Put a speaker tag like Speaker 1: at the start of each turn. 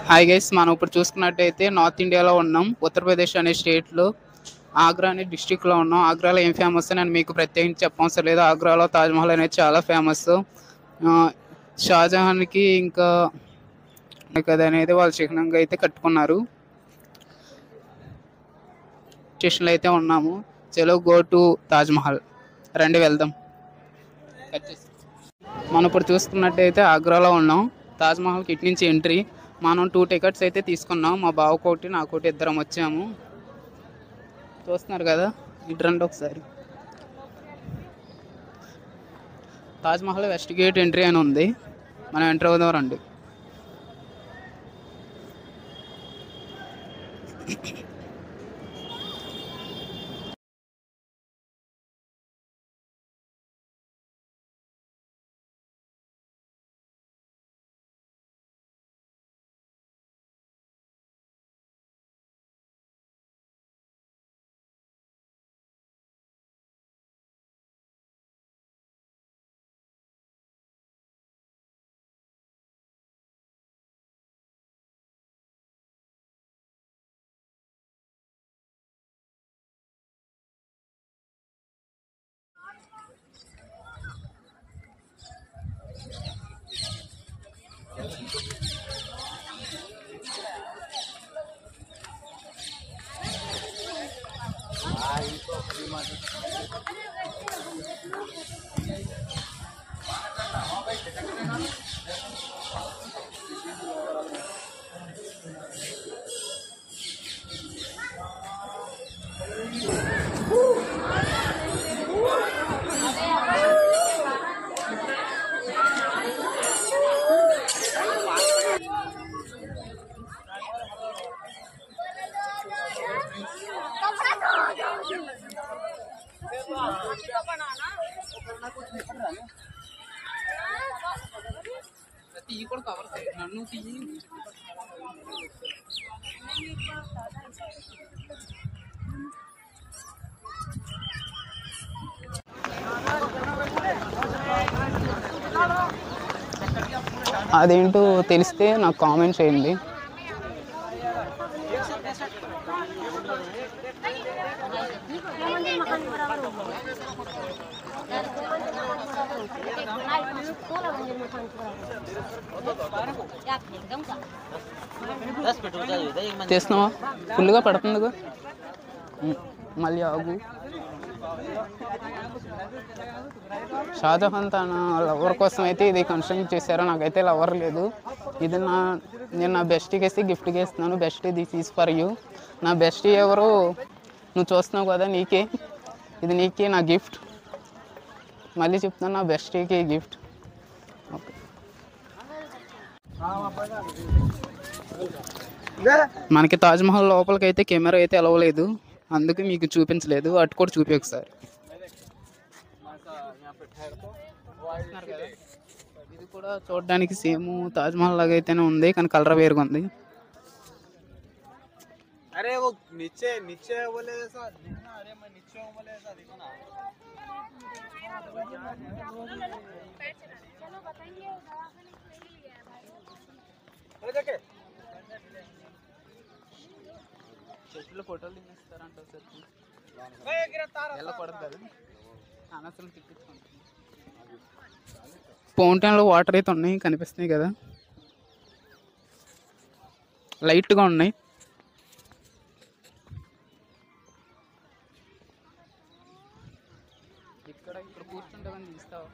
Speaker 1: Hi guys, మనం ఇప్పుడు చూసుకున్నట్టయితే నార్త్ ఇండియాలో ఉన్నాం. ఉత్తరప్రదేశ్ అనే స్టేట్లో ఆగ్రా అనే డిస్టిక్లో ఉన్నాం. ఆగ్రాలో ఏం ఫేమస్ అని మీకు ప్రత్యేకించి చెప్పవసరం లేదు. ఆగ్రాలో తాజ్మహల్ అనేది చాలా ఫేమస్. షాజహాన్కి ఇంకా అది అనేది వాళ్ళు చిహ్నంగా అయితే కట్టుకున్నారు. స్టేషన్లో అయితే ఉన్నాము. చలో గో టు తాజ్మహల్, రండి వెళ్దాం. మనం ఇప్పుడు చూసుకున్నట్టయితే ఆగ్రాలో ఉన్నాం. తాజ్మహల్కి ఇటు నుంచి ఎంట్రీ. మనం 2 టికెట్స్ అయితే తీసుకున్నాం. మా బావకోటి నాకోటి ఇద్దరం వచ్చాము. చూస్తున్నారు కదా, ఇటు రండి ఒకసారి. తాజ్మహల్ వెస్ట్ గేట్ ఎంట్రీ అని ఉంది. మనం ఎంటర్ అవుదాం రండి. అదేంటో తెలిస్తే నాకు కామెంట్ చేయండి. చేస్తున్నావా? ఫుల్గా పడుతుంది. మళ్ళీ ఆగు. షాజహాన్ తన లవర్ కోసం అయితే ఇది కన్స్ట్రక్ట్ చేశారో, నాకైతే లవర్ లేదు. ఇది నేను నా బెస్ట్కి వేసి గిఫ్ట్గా ఇస్తున్నాను. Best this is for you. నా బెస్ట్ ఎవరు నువ్వు చూస్తున్నావు కదా, నీకే ఇది, నీకే నా గిఫ్ట్. మళ్ళీ చెప్తున్నాను, నా బెస్ట్కి గిఫ్ట్. ఓకే, మనకి తాజ్మహల్ లోపలికి అయితే కెమెరా అయితే అలవలేదు, అందుకే మీకు చూపించలేదు. అటు కూడా చూపి ఒకసారి. ఇది కూడా చూడడానికి సేమ్ తాజ్మహల్ లాగా అయితేనే ఉంది, కానీ కలర్ వేరుగా ఉంది.
Speaker 2: अरे वो नीचे नीचे बोले ऐसा दिखना, अरे मैं नीचे हूँ बोले ऐसा दिखो ना। चलो बताइए, अरे देखे
Speaker 1: చెట్లు ఫోటోలు తీస్తారంట సార్. వెళ్ళకూడదు కదా, అనవసరం తిప్పించుకుంటాం. ఫౌంటైన్లో వాటర్ అయితే ఉన్నాయి, కనిపిస్తున్నాయి కదా, లైట్గా ఉన్నాయి. ఇక్కడ కూర్చుంటామని తీస్తావా?